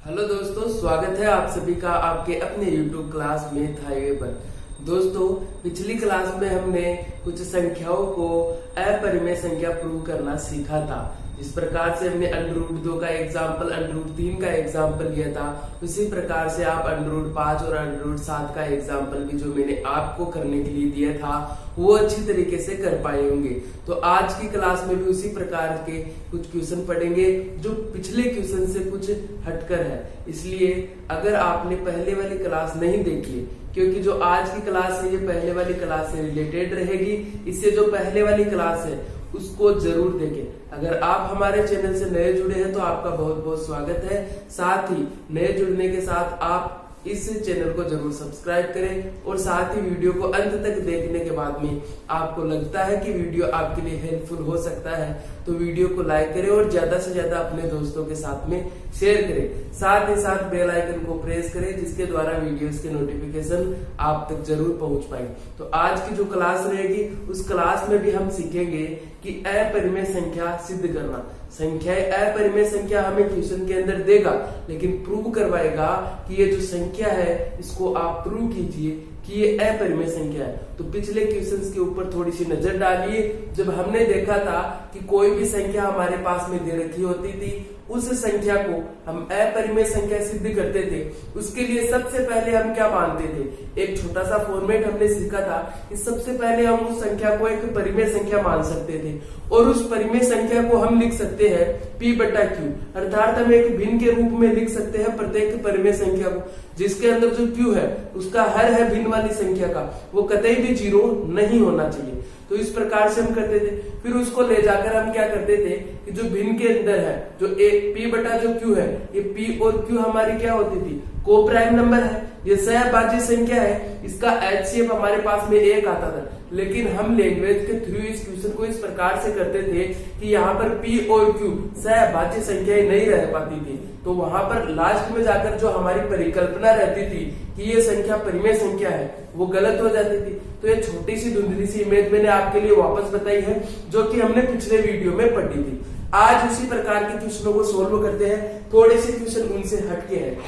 Hello दोस्तों, स्वागत है आप सभी का आपके अपने YouTube क्लास मैथ हाईवे पर। दोस्तों, पिछली क्लास में हमने कुछ संख्याओं को अपरिमेय संख्या प्रूव करना सीखा था। जिस प्रकार से हमने √2 का एग्जाम्पल, √3 का एग्जाम्पल लिया था, उसी प्रकार से आप √5 और √7 का एग्जाम्पल भी जो मैंने आपको करने के लिए दिया था वो अच्छी तरीके से कर पाए होंगे। तो आज की क्लास में भी उसी प्रकार के कुछ क्वेश्चन पढ़ेंगे जो पिछले क्वेश्चन से कुछ हटकर है। इसलिए अगर आपने पहले वाली क्लास नहीं देखी, क्योंकि जो आज की क्लास है ये पहले वाली क्लास से रिलेटेड रहेगी, इससे जो पहले वाली क्लास है उसको जरूर देखें। अगर आप हमारे चैनल से नए जुड़े हैं तो आपका बहुत बहुत स्वागत है। साथ ही नए जुड़ने के साथ आप इस चैनल को जरूर सब्सक्राइब करें और साथ ही वीडियो को अंत तक देखने के बाद में आपको लगता है कि वीडियो आपके लिए हेल्पफुल हो सकता है तो वीडियो को लाइक करें और ज्यादा से ज्यादा अपने दोस्तों के साथ में शेयर करें। साथ ही साथ बेल आइकन को प्रेस करें जिसके द्वारा वीडियोस के नोटिफिकेशन आप तक जरूर पहुंच पाए। तो आज की जो क्लास रहेगी उस क्लास में भी हम सीखेंगे कि अपरिमेय संख्या सिद्ध करना। संख्या अपरिमेय संख्या हमें क्वेश्चन के अंदर देगा, लेकिन प्रूव करवाएगा कि ये जो संख्या है इसको आप प्रूव कीजिए कि ये अपरिमेय संख्या है। तो पिछले क्वेश्चंस के ऊपर थोड़ी सी नजर डालिए। जब हमने देखा था कि कोई भी संख्या हमारे पास में दे रखी होती थी, उस संख्या को हम अपरिमेय संख्या सिद्ध करते थे। उसके लिए सबसे पहले हम क्या मानते थे, एक छोटा सा फॉर्मेट हमने सीखा था कि सबसे पहले हम उस संख्या को एक परिमेय संख्या मान सकते थे और उस परिमेय संख्या को हम लिख सकते हैं P/Q, अर्थात हम एक भिन्न के रूप में लिख सकते हैं प्रत्येक परिमेय संख्या को, जिसके अंदर जो Q है उसका हर है भिन्न वाली संख्या का, वो कतई भी 0 नहीं होना चाहिए। तो इस प्रकार से हम करते थे। फिर उसको ले जाकर हम क्या करते थे कि जो भिन्न के अंदर है जो P/Q है, ये P और Q हमारी क्या होती थी, को प्राइम नंबर है, ये सहभाज्य संख्या है, इसका HCF हमारे पास में 1 आता था। लेकिन हम लैंग्वेज के थ्रू इस क्वेश्चन को इस प्रकार से करते थे कि यहाँ पर P और Q सहभाज्य संख्याएं नहीं रह पाती थी। तो वहां पर लास्ट में जाकर जो हमारी परिकल्पना रहती थी कि ये संख्या परिमेय संख्या है, वो गलत हो जाती थी। तो ये छोटी सी धुंधली सी इमेज मैंने आपके लिए वापस बताई है जो कि हमने पिछले वीडियो में पढ़ी थी। आज उसी प्रकार के क्वेश्चनों को सोल्व करते हैं। थोड़े से क्वेश्चन उनसे हटके हैं।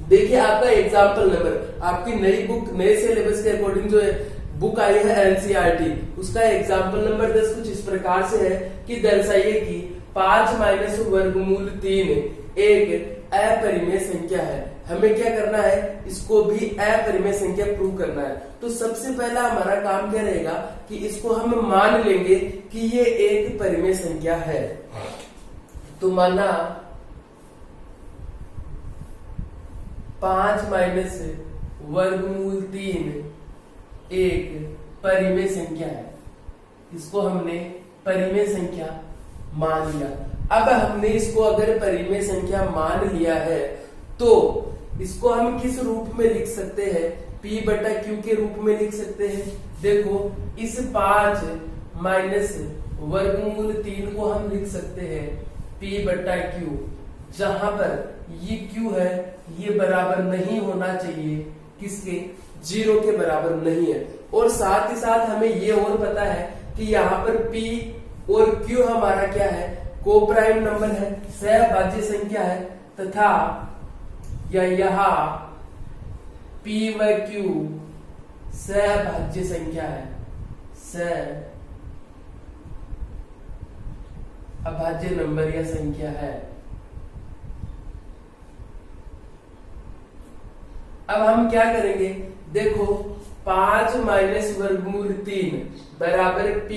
देखिए, आपका एग्जाम्पल नंबर, आपकी नई बुक नए सिलेबस के अकॉर्डिंग जो है बुक आई है NCERT, उसका एग्जाम्पल नंबर 10 कुछ इस प्रकार से है कि दर्शाइए कि 5 - वर्गमूल 3 एक अपरिमेय संख्या है। हमें क्या करना है, इसको भी अपरिमेय संख्या प्रूव करना है। तो सबसे पहला हमारा काम क्या रहेगा कि इसको हम मान लेंगे कि ये एक परिमेय संख्या है। तो माना 5 - वर्गमूल 3 एक परिमेय संख्या है। इसको हमने परिमेय संख्या मान लिया। अब हमने इसको अगर परिमेय संख्या मान लिया है तो इसको हम किस रूप में लिख सकते हैं, P/Q के रूप में लिख सकते हैं। देखो, इस 5 - वर्गमूल 3 को हम लिख सकते हैं P/Q, जहां पर ये Q है ये बराबर नहीं होना चाहिए किसके, 0 के बराबर नहीं है। और साथ ही साथ हमें ये और पता है कि यहाँ पर P और Q हमारा क्या है, को प्राइम नंबर है, सहभाज्य संख्या है, तथा यहाँ P व Q सहभाज्य संख्या है, अभाज्य नंबर या संख्या है। अब हम क्या करेंगे, देखो 5 - वर्गमूल 3 बराबर P/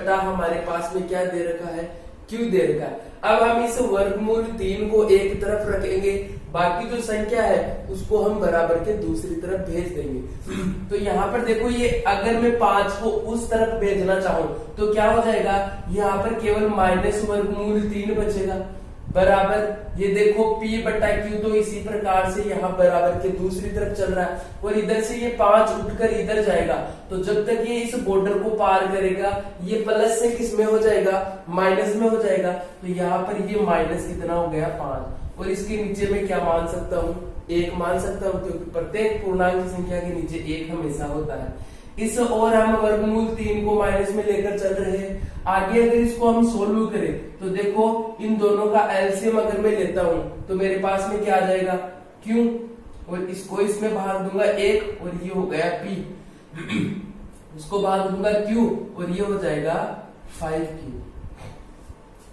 हमारे पास में क्या दे रखा है, Q दे रखा है। अब हम इस वर्गमूल 3 को एक तरफ रखेंगे, बाकी जो संख्या है उसको हम बराबर के दूसरी तरफ भेज देंगे। तो यहाँ पर देखो, ये अगर मैं 5 को उस तरफ भेजना चाहूं तो क्या हो जाएगा, यहाँ पर केवल -वर्गमूल 3 बचेगा, बराबर ये देखो P/Q तो इसी प्रकार से यहाँ बराबर के दूसरी तरफ चल रहा है और इधर से ये 5 उठकर इधर जाएगा। तो जब तक ये इस बॉर्डर को पार करेगा ये प्लस से किस में हो जाएगा, माइनस में हो जाएगा। तो यहाँ पर ये माइनस कितना हो गया, 5। और इसके नीचे में क्या मान सकता हूँ, 1 मान सकता हूँ, क्योंकि प्रत्येक पूर्णांक संख्या के नीचे 1 हमेशा होता है। इस और हम वर्गमूल 3 को माइनस में लेकर चल रहे हैं। आगे अगर इसको हम सोल्व करें तो देखो इन दोनों का एलसीएम अगर मैं लेता हूं तो मेरे पास में क्या आ जाएगा, क्यू, और इसको इसमें भाग दूंगा 1 और ये हो गया पी, इसको भाग दूंगा क्यू और ये हो जाएगा 5Q।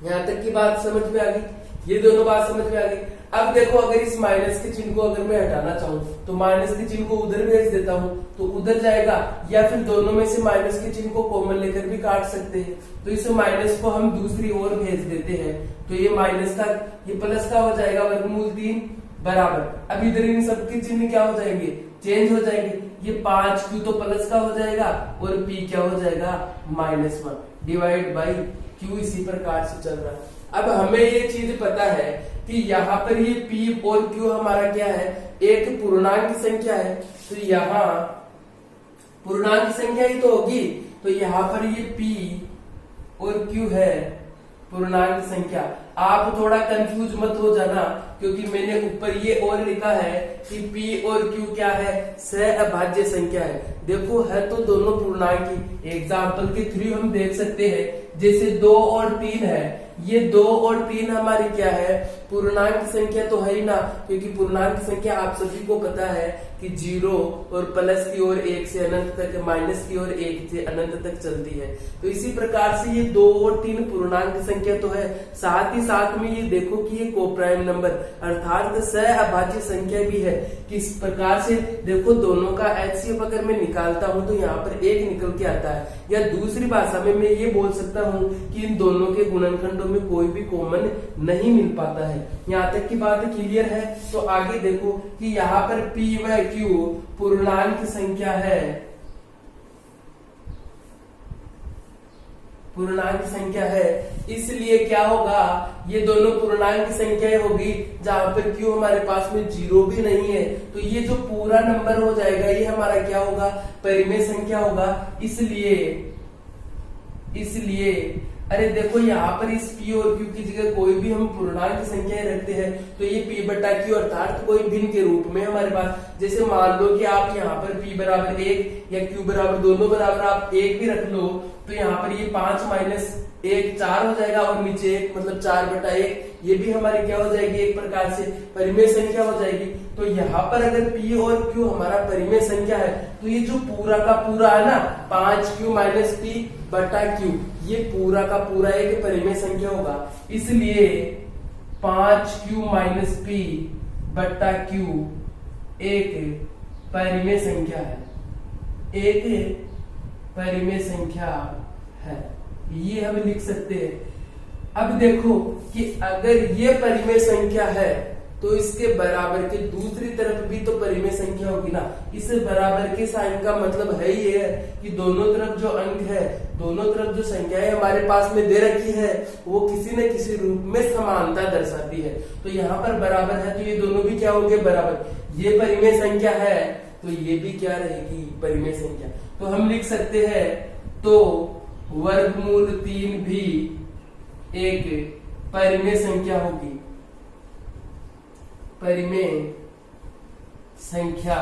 यहां तक की बात समझ में आ गई, ये दोनों बात समझ में आ गई। अब देखो अगर इस माइनस के चिन्ह को अगर मैं हटाना चाहूं तो माइनस के चिन्ह को उधर भेज देता हूं तो उधर जाएगा, या फिर दोनों में से माइनस के चिन्ह को कॉमन लेकर भी काट सकते हैं। तो इस माइनस को हम दूसरी ओर भेज देते हैं तो ये माइनस का ये प्लस का हो जाएगा वर्गमूल 3 बराबर। अब इधर इन सबके चिन्ह क्या हो जाएंगे, चेंज हो जाएंगे। ये 5Q तो प्लस का हो जाएगा और P क्या हो जाएगा, -1 डिवाइड बाई Q। इसी प्रकार से चल रहा है। अब हमें ये चीज पता है कि यहाँ पर ये P और Q हमारा क्या है, एक पूर्णांक संख्या है, तो यहाँ पूर्णांक संख्या ही तो होगी, तो यहाँ पर ये P और Q है पूर्णांक संख्या। आप थोड़ा कंफ्यूज मत हो जाना, क्योंकि मैंने ऊपर ये और लिखा है कि P और Q क्या है, सहअभाज्य संख्या है। देखो है तो दोनों पूर्णांक ही। एग्जाम्पल के थ्रू हम देख सकते हैं, जैसे 2 और 3 है, ये 2 और 3 हमारी क्या है, पूर्णांक संख्या तो है ही ना, क्योंकि पूर्णांक संख्या आप सभी को पता है कि 0 और प्लस की ओर 1 से अनंत तक, माइनस की ओर 1 से अनंत तक चलती है। तो इसी प्रकार से ये 2 और 3 पूर्णांक संख्या तो है, साथ ही साथ में ये देखो कि ये कोप्राइम नंबर अर्थात सहअभाज्य संख्या भी है। किस प्रकार से देखो, दोनों का एचसीएफ अगर मैं निकालता हूं तो यहाँ पर 1 निकल के आता है, या दूसरी भाषा में मैं ये बोल सकता हूँ कि इन दोनों के गुणनखंडों में कोई भी कॉमन नहीं मिल पाता है। यहाँ तक की बात क्लियर है। तो आगे देखो कि यहाँ पर P व Q पूर्णांक संख्या है, पूर्णांक संख्या है, इसलिए क्या होगा, ये दोनों पूर्णांक संख्याएं होगी जहां पर Q हमारे पास में 0 भी नहीं है, तो ये जो पूरा नंबर हो जाएगा ये हमारा क्या होगा, परिमेय संख्या होगा। इसलिए अरे देखो यहाँ पर इस P और Q की जगह कोई भी हम पूर्णांक संख्याएं रखते हैं तो ये P बटा Q अर्थात कोई भिन्न के रूप में हमारे पास, जैसे मान लो कि आप यहाँ पर P बराबर 1 या Q बराबर दोनों बराबर आप 1 भी रख लो, तो यहाँ पर ये 5 माइनस 1 4 हो जाएगा, और नीचे 1 मतलब 4 बटा 1, ये भी हमारी क्या हो जाएगी, एक प्रकार से परिमेय संख्या हो जाएगी। तो यहाँ पर अगर P और Q हमारा परिमेय संख्या है तो ये जो पूरा का पूरा है ना 5Q माइनस P बटा Q, ये पूरा का पूरा एक परिमेय संख्या होगा। इसलिए 5Q माइनस P बटा Q एक परिमेय संख्या है, एक परिमेय संख्या है, ये हम लिख सकते हैं। अब देखो कि अगर ये परिमेय संख्या है तो इसके बराबर के दूसरी तरफ भी तो परिमेय संख्या होगी ना। इस बराबर के साइन का मतलब है ये है कि दोनों तरफ जो अंक है, दोनों तरफ जो संख्याएं हमारे पास में दे रखी है वो किसी न किसी रूप में समानता दर्शाती है। तो यहाँ पर बराबर है तो ये दोनों भी क्या होंगे, बराबर। ये परिमेय संख्या है तो ये भी क्या रहेगी, परिमेय संख्या। तो हम लिख सकते हैं तो वर्गमूल 3 भी एक परिमेय संख्या होगी, परिमेय संख्या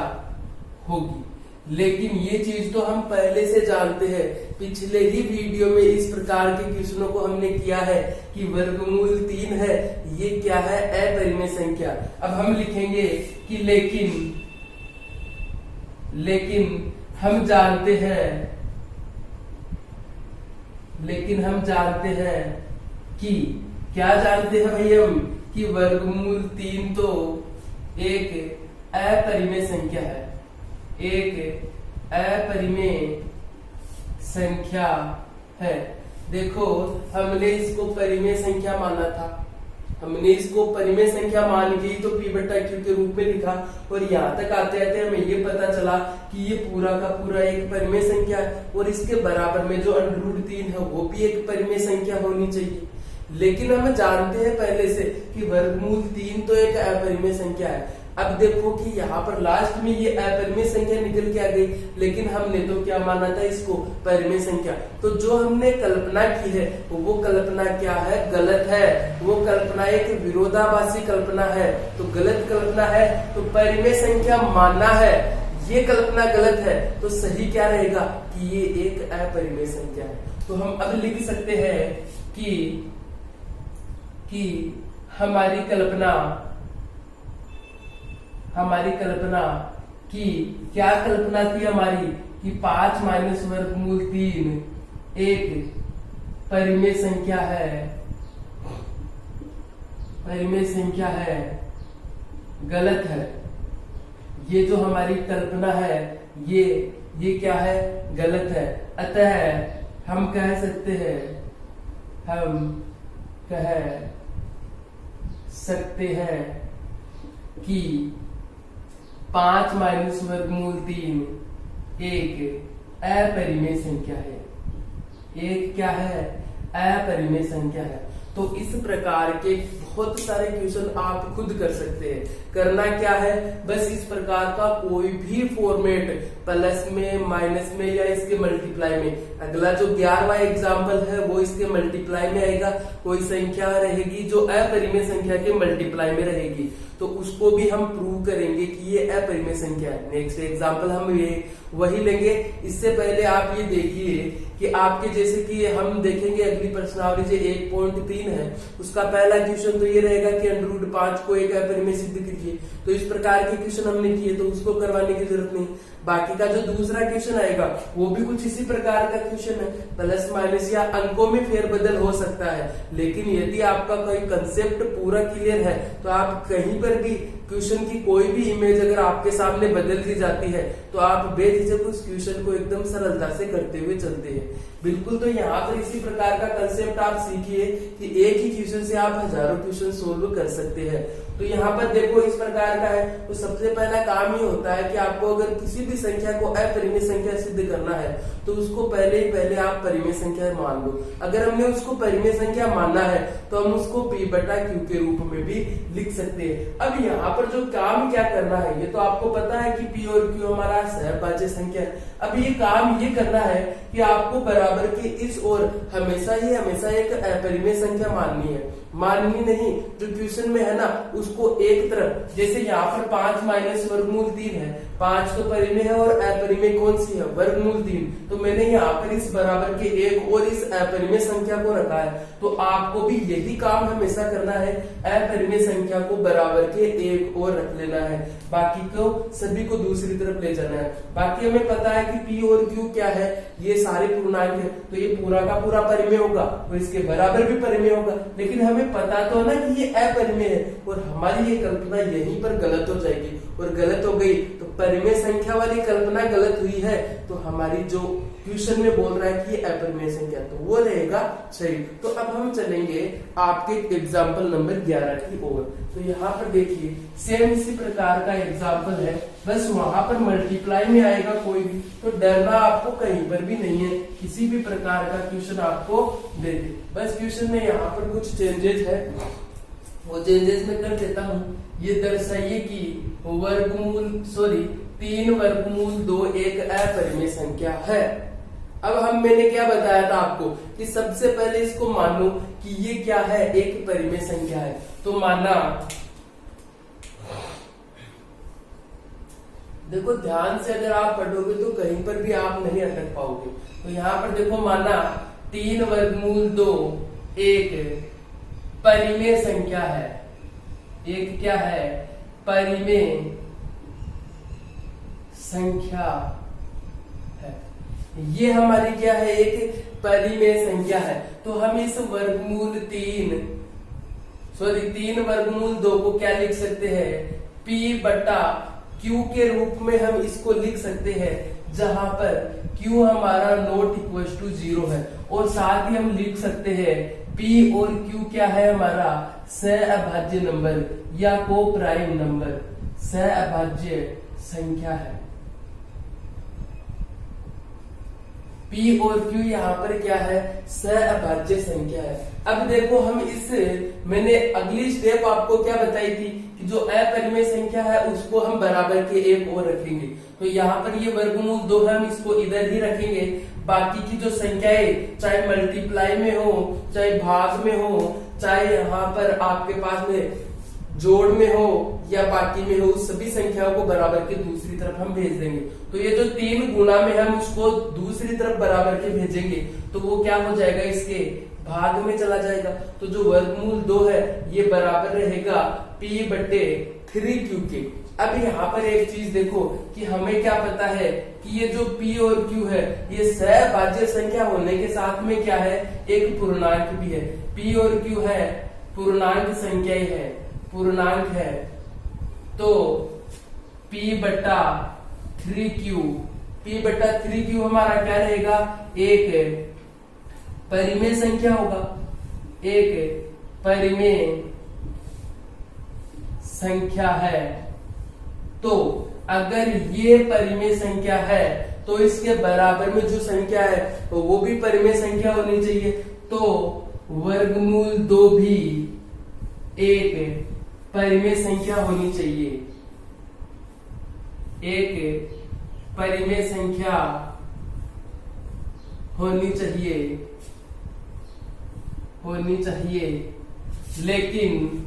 होगी। लेकिन ये चीज तो हम पहले से जानते हैं, पिछले ही वीडियो में इस प्रकार के क्वेश्चनों को हमने किया है कि वर्गमूल 3 है, ये क्या है, अपरिमेय संख्या। अब हम लिखेंगे कि लेकिन हम जानते हैं कि क्या जानते हैं भाई हम, कि वर्गमूल 3 तो एक अपरिमेय संख्या है, एक अपरिमेय संख्या है। देखो हमने इसको परिमेय संख्या माना था, हमने इसको परिमेय संख्या मान के तो P बटा Q के रूप में लिखा, और यहाँ तक आते आते हमें ये पता चला कि ये पूरा का पूरा एक परिमेय संख्या है, और इसके बराबर में जो √3 है वो भी एक परिमेय संख्या होनी चाहिए। लेकिन हम जानते हैं पहले से कि वर्गमूल 3 तो एक अपरिमेय संख्या है। अब देखो कि यहाँ पर लास्ट में ये अपरिमेय संख्या निकल के आ गई, लेकिन हमने तो क्या माना था इसको, परिमेय संख्या। तो जो हमने कल्पना की है वो कल्पना क्या है, गलत है। वो कल्पना एक विरोधाभासी कल्पना है, तो गलत कल्पना है। तो परिमेय संख्या मानना है ये कल्पना गलत है तो सही क्या रहेगा कि ये एक अपरिमेय संख्या है। तो हम अब लिख सकते हैं कि हमारी कल्पना की क्या कल्पना थी हमारी कि 5 माइनस वर्गमूल 3 एक परिमेय संख्या है, गलत है। ये जो हमारी कल्पना है ये क्या है, गलत है। अतः हम कह सकते हैं कि 5 माइनस वर्गमूल 3 एक अपरिमेय संख्या है। एक क्या है, अपरिमेय संख्या है। तो इस प्रकार के बहुत सारे क्वेश्चन आप खुद कर सकते हैं। करना क्या है, बस इस प्रकार का कोई भी फॉर्मेट प्लस में, माइनस में या इसके मल्टीप्लाई में, अगला जो 11वां एग्जाम्पल है वो इसके मल्टीप्लाई में आएगा। कोई संख्या रहेगी जो अपरिमेय संख्या के मल्टीप्लाई में रहेगी तो उसको भी हम प्रूव करेंगे कि ये अपरिमेय संख्या है। नेक्स्ट एग्जाम्पल हम ये वही लेंगे। इससे पहले आप ये देखिए कि आपके जैसे कि हम देखेंगे अगली प्रश्नावली जो 1.3 है उसका पहला क्वेश्चन तो ये रहेगा कि √5 को एक अपरिमेय सिद्ध कीजिए। तो इस प्रकार के क्वेश्चन हमने किए तो उसको करवाने की जरूरत नहीं। बाकी का जो दूसरा क्वेश्चन आएगा वो भी कुछ इसी प्रकार का क्वेश्चन है, प्लस माइनस या अंकों में फेरबदल हो सकता है। लेकिन यदि आपका कोई कंसेप्ट पूरा क्लियर है तो आप कहीं पर भी क्वेश्चन की कोई भी इमेज अगर आपके सामने बदल दी जाती है तो आप बेझिझक उस क्वेश्चन को एकदम सरलता से करते हुए चलते हैं। बिल्कुल, तो यहाँ पर इसी प्रकार का कंसेप्ट आप सीखिए कि एक ही क्वेश्चन से आप हजारों क्वेश्चन सोल्व कर सकते हैं। तो यहाँ पर देखो इस प्रकार का है। तो सबसे पहला काम ये होता है कि आपको अगर किसी भी संख्या को अपरिमेय संख्या सिद्ध करना है तो उसको पहले आप परिमेय संख्या मान लो। अगर हमने उसको परिमेय संख्या मानना है तो हम उसको P/Q के रूप में भी लिख सकते हैं। अब यहाँ पर जो काम क्या करना है, ये तो आपको पता है कि P और Q हमारा सहभाज्य संख्या है। अब ये काम ये करना है कि आपको बराबर के इस ओर हमेशा एक अपरिमेय संख्या माननी नहीं। जो क्वेश्चन में है ना उसको एक तरफ, जैसे यहाँ पर 5 माइनस वर्गमूल 3 है, 5 तो परिमेय है और अपरिमेय कौन सी है, वर्गमूल 3। तो मैंने यहाँ पर इस बराबर के एक और इस अपरिमेय संख्या को रखा है। तो आपको भी यही काम हमेशा करना है, अपरिमेय संख्या को बराबर के एक और रख लेना है, बाकी को सभी को दूसरी तरफ ले जाना है। बाकी हमें पता है कि P और Q क्या है, ये सारे पूर्णांक है तो ये पूरा का पूरा परिमेय होगा और इसके बराबर भी परिमेय होगा। लेकिन हमें पता तो है ना कि ये अपरिमेय है और हमारी ये कल्पना यहीं पर गलत हो जाएगी और गलत हो गई तो परिमेय संख्या वाली कल्पना गलत हुई है तो हमारी जो क्वेश्चन में बोल रहा है कि ये अपरिमेय संख्या तो वो रहेगा सही। तो अब हम चलेंगे आपके एग्जाम्पल नंबर 11 की ओर। तो यहाँ पर देखिए सेम इसी प्रकार का एग्जाम्पल है, बस वहां पर मल्टीप्लाई में आएगा कोई भी, तो डरना आपको कहीं पर भी नहीं है। किसी भी प्रकार का क्वेश्चन आपको दे दे, बस क्वेश्चन में यहाँ पर कुछ चेंजेस है वो चेंजेस में कर देता हूँ। ये दर्शाइए कि 3 वर्गमूल 2 एक अपरिमेय संख्या है। अब मैंने क्या बताया था आपको कि सबसे पहले इसको मानो कि ये क्या है, एक परिमेय संख्या है। तो माना, देखो ध्यान से अगर आप पढ़ोगे तो कहीं पर भी आप नहीं अटक पाओगे। तो यहाँ पर देखो माना 3 वर्गमूल 2 एक परिमेय संख्या है। एक क्या है, परिमेय संख्या है। ये हमारी क्या है, एक परिमेय संख्या है। तो हम इस 3 वर्गमूल 2 को क्या लिख सकते हैं, P/Q के रूप में हम इसको लिख सकते हैं, जहां पर Q हमारा नॉट इक्वल टू 0 है। और साथ ही हम लिख सकते हैं P और Q क्या है, हमारा सहअभाज्य नंबर या को प्राइम नंबर, सहअभाज्य संख्या है। P और Q यहाँ पर क्या है, सहअभाज्य संख्या है। अब देखो हम मैंने अगली स्टेप आपको क्या बताई थी कि जो अपरिमेय संख्या है उसको हम बराबर के एक और रखेंगे। तो यहाँ पर ये वर्गमूल 2 है, हम इसको इधर ही रखेंगे। बाकी की जो संख्याएं चाहे मल्टीप्लाई में हो, चाहे भाग में हो, चाहे यहाँ पर आपके पास में जोड़ में हो या बाकी में हो, उस सभी संख्याओं को बराबर के दूसरी तरफ हम भेज देंगे। तो ये जो 3 गुना में हम उसको दूसरी तरफ बराबर के भेजेंगे तो वो क्या हो जाएगा, इसके भाग में चला जाएगा। तो जो वर्गमूल 2 है ये बराबर रहेगा p बटे 3q के। अब यहाँ पर एक चीज देखो कि हमें क्या पता है कि ये जो p और q है ये सहभाज्य संख्या होने के साथ में क्या है, एक पूर्णांक भी है। p और q है पूर्णांक संख्या है, पूर्णांक है। तो p बटा 3q, p बटा 3q हमारा क्या रहेगा, एक परिमेय संख्या होगा, एक परिमेय संख्या है। तो अगर ये परिमेय संख्या है तो इसके बराबर में जो संख्या है तो वो भी परिमेय संख्या होनी चाहिए। तो वर्गमूल 2 भी एक परिमेय संख्या होनी चाहिए, एक परिमेय संख्या होनी चाहिए। लेकिन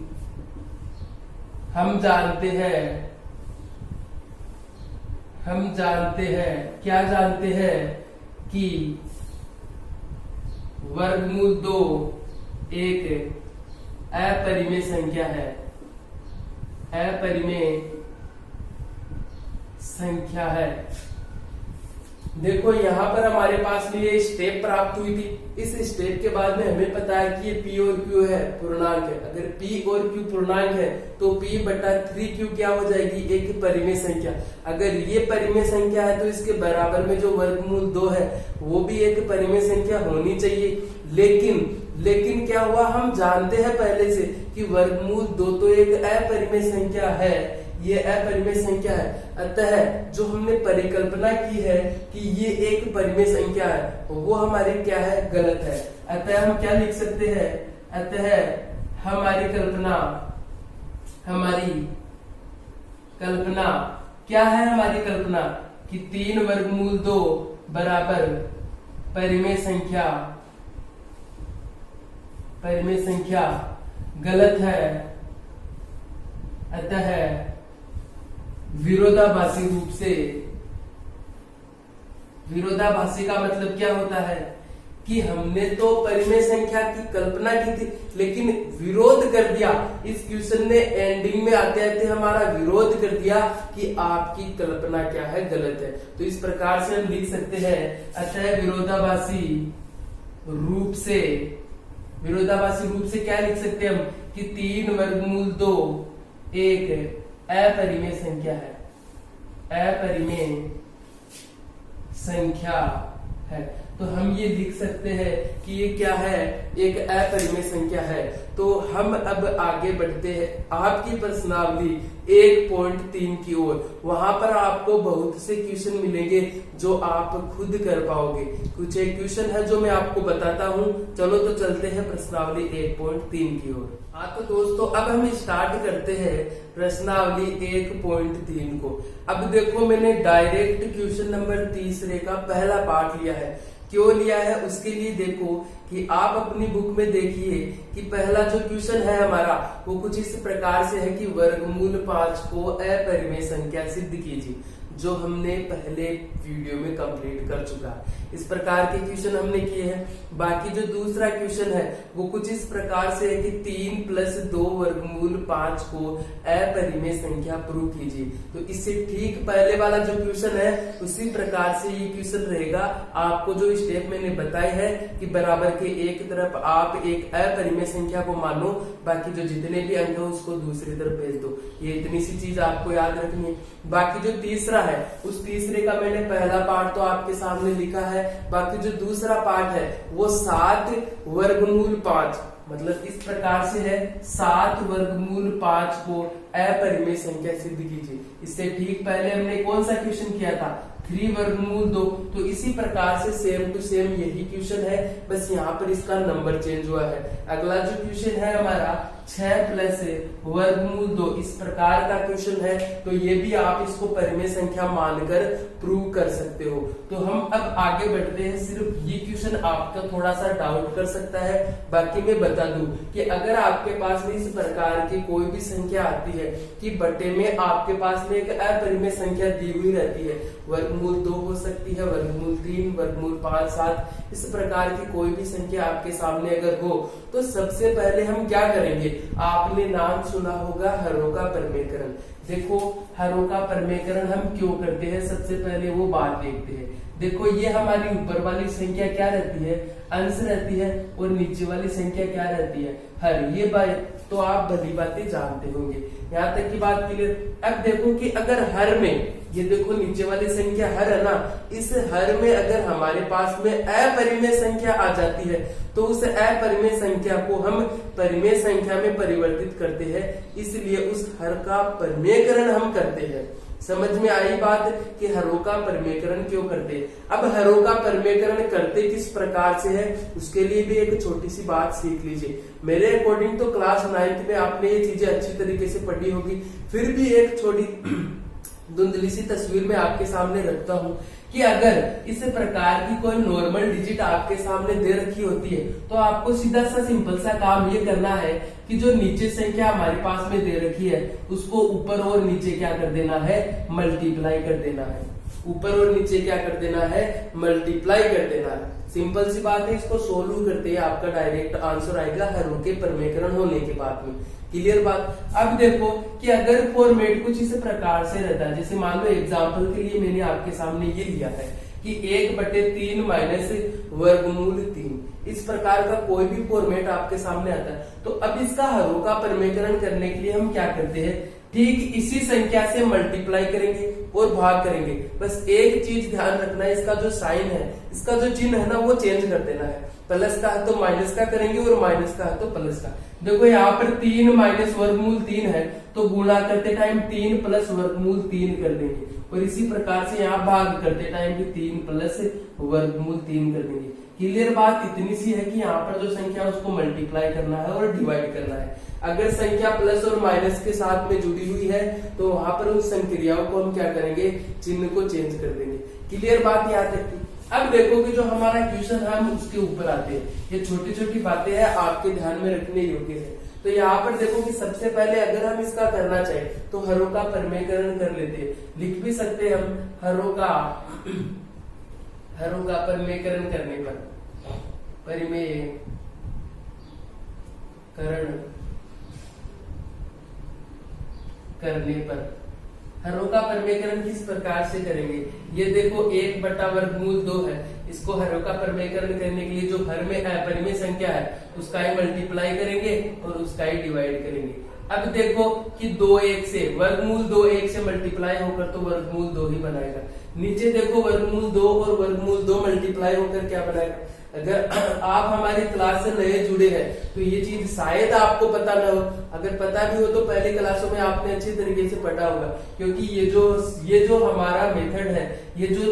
हम जानते हैं क्या जानते हैं कि वर्गमूल 2 एक अपरिमेय संख्या है, अपरिमेय संख्या है। देखो यहाँ पर हमारे पास में ये स्टेप प्राप्त हुई थी। इस स्टेप के बाद में हमें पता है कि ये p और q है पूर्णांक है। अगर p और q पूर्णांक है तो p बटा 3q क्या हो जाएगी, एक परिमेय संख्या। अगर ये परिमेय संख्या है तो इसके बराबर में जो वर्गमूल 2 है वो भी एक परिमेय संख्या होनी चाहिए। लेकिन क्या हुआ, हम जानते हैं पहले से कि वर्गमूल 2 तो एक अपरिमेय संख्या है, ये अपरिमेय संख्या है। अतः जो हमने परिकल्पना की है कि ये एक परिमेय संख्या है वो हमारी क्या है, गलत है। अतः हम क्या लिख सकते हैं, अतः हमारी कल्पना क्या है, हमारी कल्पना कि 3 वर्गमूल 2 बराबर परिमेय संख्या गलत है। अतः विरोधाभासी रूप से, विरोधाभासी का मतलब क्या होता है कि हमने तो परिमेय संख्या की कल्पना की थी लेकिन विरोध कर दिया। इस क्वेश्चन ने एंडिंग में आते आते हमारा विरोध कर दिया कि आपकी कल्पना क्या है, गलत है। तो इस प्रकार से हम लिख सकते हैं, अतः विरोधाभासी रूप से क्या लिख सकते हैं हम कि 3 वर्गमूल 2 एक अपरिमेय संख्या है, अपरिमेय संख्या है। तो हम ये लिख सकते हैं कि ये क्या है, एक अपरिमेय संख्या है। तो हम अब आगे बढ़ते हैं आपकी प्रश्नावली 1.3 की ओर। वहां पर आपको बहुत से क्वेश्चन मिलेंगे जो आप खुद कर पाओगे। कुछ एक क्वेश्चन है जो मैं आपको बताता हूँ। चलो तो चलते हैं प्रश्नावली 1.3 की ओर। हाँ तो दोस्तों अब हम स्टार्ट करते हैं प्रश्नावली 1.3 को। अब देखो मैंने डायरेक्ट क्वेश्चन नंबर 3 का पहला पार्ट लिया है। क्यों लिया है उसके लिए देखो कि आप अपनी बुक में देखिए कि पहला जो क्वेश्चन है हमारा वो कुछ इस प्रकार से है कि वर्गमूल 5 को अपरिमेय संख्या सिद्ध कीजिए, जो हमने पहले वीडियो में कंप्लीट कर चुका है। इस प्रकार के क्वेश्चन हमने किए हैं। बाकी जो दूसरा क्वेश्चन है वो कुछ इस प्रकार से है कि 3 + 2 वर्गमूल 5 को अपरिमेय संख्या प्रूव कीजिए। तो इससे ठीक पहले वाला जो क्वेश्चन है उसी प्रकार से ये क्वेश्चन रहेगा। आपको जो स्टेप मैंने बताई है कि बराबर के एक तरफ आप एक अपरिमेय संख्या को मानो, बाकी जो जितने भी अंक है उसको दूसरी तरफ भेज दो। ये इतनी सी चीज आपको याद रखनी है। बाकी जो तीसरा है उस तीसरे का मैंने पहला पार्ट तो आपके सामने लिखा है। बाकी जो दूसरा पार्ट है वो 7 वर्गमूल 5 मतलब इस प्रकार से है, 7 वर्गमूल 5 को अपरिमेय संख्या सिद्ध कीजिए। इससे ठीक पहले हमने कौन सा क्वेश्चन किया था, 3 वर्गमूल 2। तो इसी प्रकार से सेम टू सेम यही क्वेश्चन है, बस यहाँ पर इसका नंबर चेंज हुआ है। अगला जो क्वेश्चन है हमारा 6 प्लस वर्गमूल 2 इस प्रकार का क्वेश्चन है, तो ये भी आप इसको परिमेय संख्या मानकर प्रूव कर सकते हो। तो हम अब आगे बढ़ते हैं। सिर्फ ये क्वेश्चन आपका थोड़ा सा डाउट कर सकता है, बाकी मैं बता दूं कि अगर आपके पास में इस प्रकार की कोई भी संख्या आती है कि बटे में आपके पास में एक अपरिमेय संख्या दी हुई रहती है, वर्गमूल 2 हो सकती है, वर्गमूल 3, वर्गमूल 5, 7, इस प्रकार की कोई भी संख्या आपके सामने अगर हो, तो सबसे पहले हम क्या करेंगे, आपने नाम सुना होगा हरों का परिमेयकरण। देखो हरों का परिमेयकरण हम क्यों करते हैं, सबसे पहले वो बात देखते हैं। देखो ये हमारी ऊपर वाली संख्या क्या रहती है, अंश रहती है, और नीचे वाली संख्या क्या रहती है, हर। ये बात तो आप भली बातें जानते होंगे, यहाँ तक की बात क्लियर। अब देखो कि अगर हर में, ये देखो नीचे वाली संख्या हर है ना, इस हर में अगर हमारे पास में अपरिमेय संख्या आ जाती है, तो उस अपरिमेय संख्या को हम परिमेय संख्या में परिवर्तित करते हैं, इसलिए उस हर का परिमेयकरण हम करते हैं। समझ में आई बात कि हरों का परिमेयकरण क्यों करते हैं। अब हरों का परिमेयकरण करते किस प्रकार से है, उसके लिए भी एक छोटी सी बात सीख लीजिए। मेरे अकॉर्डिंग तो क्लास 9th में आपने ये चीजें अच्छी तरीके से पढ़ी होगी, फिर भी एक छोटी धुंधली सी तस्वीर में आपके सामने रखता हूँ कि अगर इस प्रकार की कोई नॉर्मल डिजिट आपके सामने दे रखी होती है, तो आपको सीधा सा सिंपल सा काम ये करना है कि जो नीचे संख्या हमारे पास में दे रखी है उसको ऊपर और नीचे क्या कर देना है, मल्टीप्लाई कर देना है। ऊपर और नीचे क्या कर देना है, मल्टीप्लाई कर देना है। सिंपल सी बात है, इसको सोल्व करते हैं आपका डायरेक्ट आंसर आएगा हरों के परिमेयकरण होने के बाद में। क्लियर बात। अब देखो कि अगर फॉर्मेट कुछ इस प्रकार से रहता है, जैसे मान लो एग्जांपल के लिए मैंने आपके सामने ये लिया है कि 1/3 माइनस वर्गमूल 3, इस प्रकार का कोई भी फॉर्मेट आपके सामने आता है, तो अब इसका हरों का परिमेयकरण करने के लिए हम क्या करते हैं, ठीक इसी संख्या से मल्टीप्लाई करेंगे और भाग करेंगे। बस एक चीज ध्यान रखना है, इसका जो साइन है, इसका जो चिन्ह है ना, वो चेंज कर देना है। प्लस का है तो माइनस का करेंगे और माइनस का है तो प्लस का। देखो यहाँ पर 3 माइनस वर्गमूल 3 है, तो गुणा करते टाइम 3 प्लस वर्गमूल 3 कर देंगे, और इसी प्रकार से यहाँ भाग करते टाइम भी 3 प्लस वर्गमूल 3 कर देंगे। क्लियर बात इतनी सी है कि यहाँ पर जो संख्या है उसको मल्टीप्लाई करना है और डिवाइड करना है। अगर संख्या प्लस और माइनस के साथ में जुड़ी हुई है, तो वहां पर उन संक्रियाओं को हम क्या करेंगे, चिन्ह को चेंज कर देंगे। क्लियर बात यहाँ तक की। अब देखो कि जो हमारा क्वेश्चन है हम उसके ऊपर आते हैं। ये छोटी छोटी बातें हैं, आपके ध्यान में रखने योग्य है। तो यहाँ पर देखो कि सबसे पहले अगर हम इसका करना चाहे तो हरों का परिमेयकरण कर लेते हैं। लिख भी सकते हैं हम हरों का परिमेयकरण करने पर, परिमेयकरण करने पर हरों का परिमेयकरण किस प्रकार से करेंगे। ये देखो 1/वर्गमूल 2 है, इसको हरों का परिमेयकरण करने के लिए जो हर में अपरिमेय संख्या है उसका ही मल्टीप्लाई करेंगे और उसका ही डिवाइड करेंगे। अब देखो कि 2 1 से वर्गमूल 2 1 से मल्टीप्लाई होकर तो वर्गमूल 2 ही बनाएगा। नीचे देखो वर्गमूल 2 और वर्गमूल 2 मल्टीप्लाई होकर क्या बनाएगा। अगर आप हमारी क्लास से नए जुड़े हैं तो ये चीज शायद आपको पता ना हो, अगर पता भी हो तो पहले क्लासों में आपने अच्छी तरीके से पढ़ा होगा, क्योंकि ये जो हमारा मेथड है, ये जो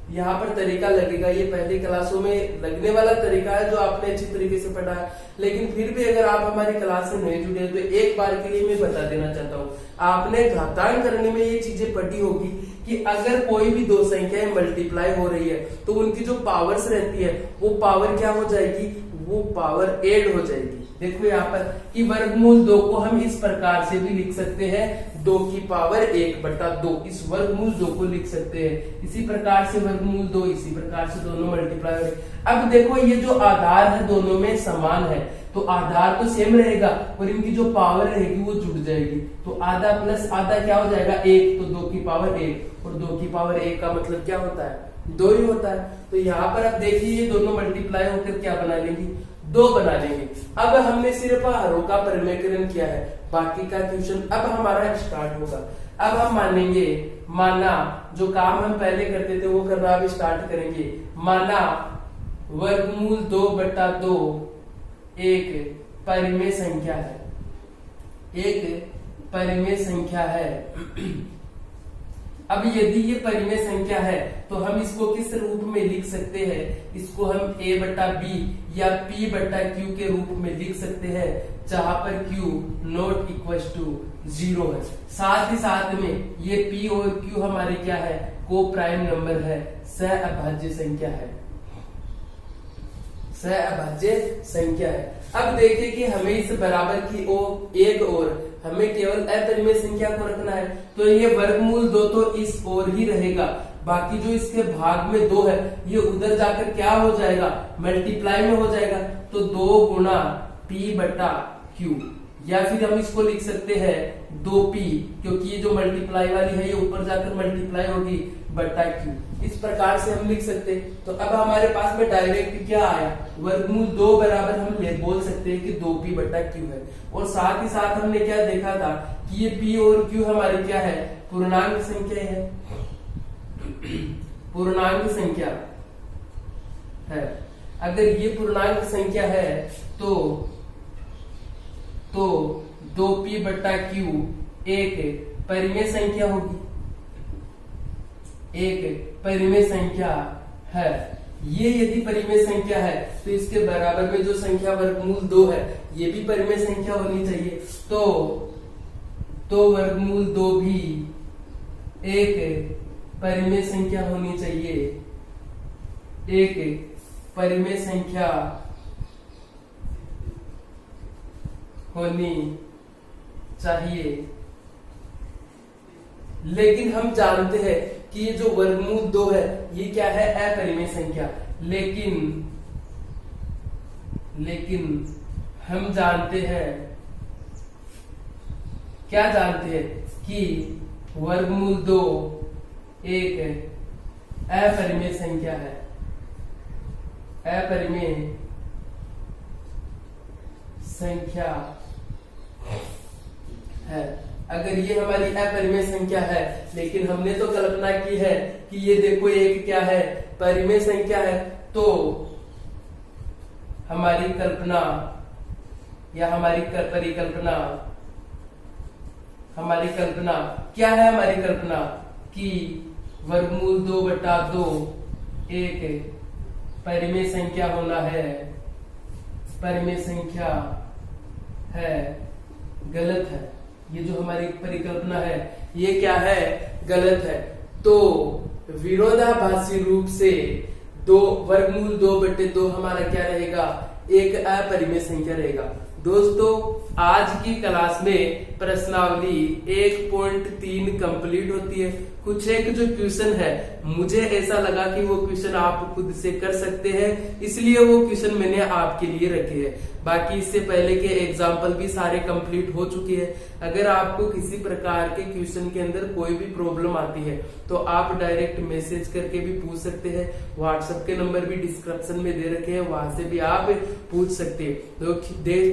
यहाँ पर तरीका लगेगा, ये पहली क्लासों में लगने वाला तरीका है जो आपने अच्छी तरीके से पढ़ा है। लेकिन फिर भी अगर आप हमारी क्लास से नहीं जुड़े तो एक बार के लिए मैं बता देना चाहता हूँ, आपने घातांक करने में ये चीजें पढ़ी होगी कि अगर कोई भी दो संख्याएं मल्टीप्लाई हो रही है तो उनकी जो पावर्स रहती है वो पावर क्या हो जाएगी, वो पावर एड हो जाएगी। देखो यहाँ पर कि वर्गमूल 2 को हम इस प्रकार से भी लिख सकते हैं, 2 की पावर 1/2, इस वर्गमूल 2 को लिख सकते हैं। इसी प्रकार से वर्गमूल 2, इसी प्रकार से दोनों मल्टीप्लाई हो रहे। अब देखो ये जो आधार है दोनों में समान है, तो आधार तो सेम रहेगा और इनकी जो पावर रहेगी वो जुड़ जाएगी। तो आधा प्लस आधा क्या हो जाएगा, 1, तो 2 की पावर 1, और 2 की पावर 1 का मतलब क्या होता है, 2 ही होता है। तो यहाँ पर अब देखिए ये दोनों मल्टीप्लाई होकर क्या बना लेंगे, 2 बना लेंगे। अब हमने सिर्फ हरों का परिमेयकरण किया है, बाकी का क्वेश्चन अब हमारा स्टार्ट होगा। अब हम माना जो काम हम पहले करते थे वो करना अब स्टार्ट करेंगे। माना वर्गमूल 2/2 एक परिमेय संख्या है, एक परिमेय संख्या है। अब यदि ये परिमेय संख्या है तो हम इसको किस रूप में लिख सकते हैं, इसको हम a बटा b या p बटा q के रूप में लिख सकते हैं, जहां पर q नॉट इक्वल टू 0 है। साथ ही साथ में ये p और q हमारे क्या है, को प्राइम नंबर है, सहअभाज्य संख्या है, सहअभाज्य संख्या है। अब देखिए कि हमें इस बराबर की एक और हमें केवल अपरिमेय संख्या को रखना है, तो ये वर्गमूल 2 तो इस ओर ही रहेगा, बाकी जो इसके भाग में 2 है ये उधर जाकर क्या हो जाएगा, मल्टीप्लाई में हो जाएगा। तो 2 गुना p बटा q, या फिर हम इसको लिख सकते हैं 2p, क्योंकि ये जो मल्टीप्लाई वाली है ये ऊपर जाकर मल्टीप्लाई होगी, बटा q। इस प्रकार से हम लिख सकते हैं। तो अब हमारे पास में डायरेक्ट क्या आया, वर्गमूल 2 बराबर हम बोल सकते हैं कि 2p बटा q है। और साथ ही साथ हमने क्या देखा था कि ये p और q हमारी क्या है, पूर्णांक संख्या है, पूर्णांक संख्या है। अगर ये पूर्णांक संख्या है तो 2p बटा q एक परिमेय संख्या होगी, एक परिमेय संख्या है। ये यदि परिमेय संख्या है तो इसके बराबर में जो संख्या वर्गमूल 2 है ये भी परिमेय संख्या होनी चाहिए। तो वर्गमूल 2 भी एक परिमेय संख्या होनी चाहिए, एक परिमेय संख्या होनी चाहिए। लेकिन हम जानते हैं कि ये जो वर्गमूल 2 है ये क्या है, अपरिमेय संख्या। लेकिन हम जानते हैं, क्या जानते हैं कि वर्गमूल 2 एक अपरिमेय संख्या है, अपरिमेय संख्या है। अगर ये हमारी अपरिमेय संख्या है, लेकिन हमने तो कल्पना की है कि ये देखो एक क्या है, परिमेय संख्या है, तो हमारी कल्पना या हमारी परिकल्पना, हमारी कल्पना क्या है, हमारी कल्पना कि वर्गमूल 2 बटा 2 एक परिमेय संख्या होना है, परिमेय संख्या है, गलत है। ये जो हमारी परिकल्पना है ये क्या है, गलत है। तो विरोधाभासी रूप से वर्गमूल 2 बटे 2 हमारा क्या रहेगा, एक अपरिमेय संख्या रहेगा। दोस्तों आज की क्लास में प्रश्नावली 1.3 कंप्लीट होती है। कुछ एक जो क्वेश्चन है मुझे ऐसा लगा कि वो क्वेश्चन आप खुद से कर सकते हैं, इसलिए वो क्वेश्चन मैंने आपके लिए रखे हैं। बाकी इससे पहले के एग्जाम्पल भी सारे कंप्लीट हो चुके हैं। अगर आपको किसी प्रकार के क्वेश्चन के अंदर कोई भी प्रॉब्लम आती है तो आप डायरेक्ट मैसेज करके भी पूछ सकते हैं। व्हाट्सएप के नंबर भी डिस्क्रिप्शन में दे रखे हैं, वहां से भी आप पूछ सकते हैं।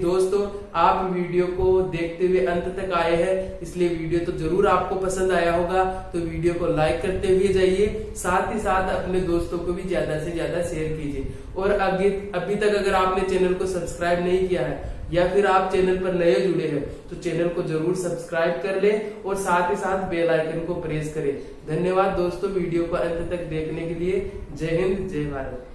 दोस्तों आप वीडियो को देखते हुए अंत तक आए हैं, इसलिए वीडियो तो जरूर आपको पसंद आया होगा। तो वीडियो को लाइक करते हुए जाइए, साथ ही साथ अपने दोस्तों को भी ज्यादा से ज्यादा शेयर कीजिए। और अभी तक अगर आपने चैनल को सब्सक्राइब नहीं किया है या फिर आप चैनल पर नए जुड़े हैं तो चैनल को जरूर सब्सक्राइब कर लें और साथ ही साथ बेल आइकन को प्रेस करें। धन्यवाद दोस्तों वीडियो को अंत तक देखने के लिए। जय हिंद, जय भारत।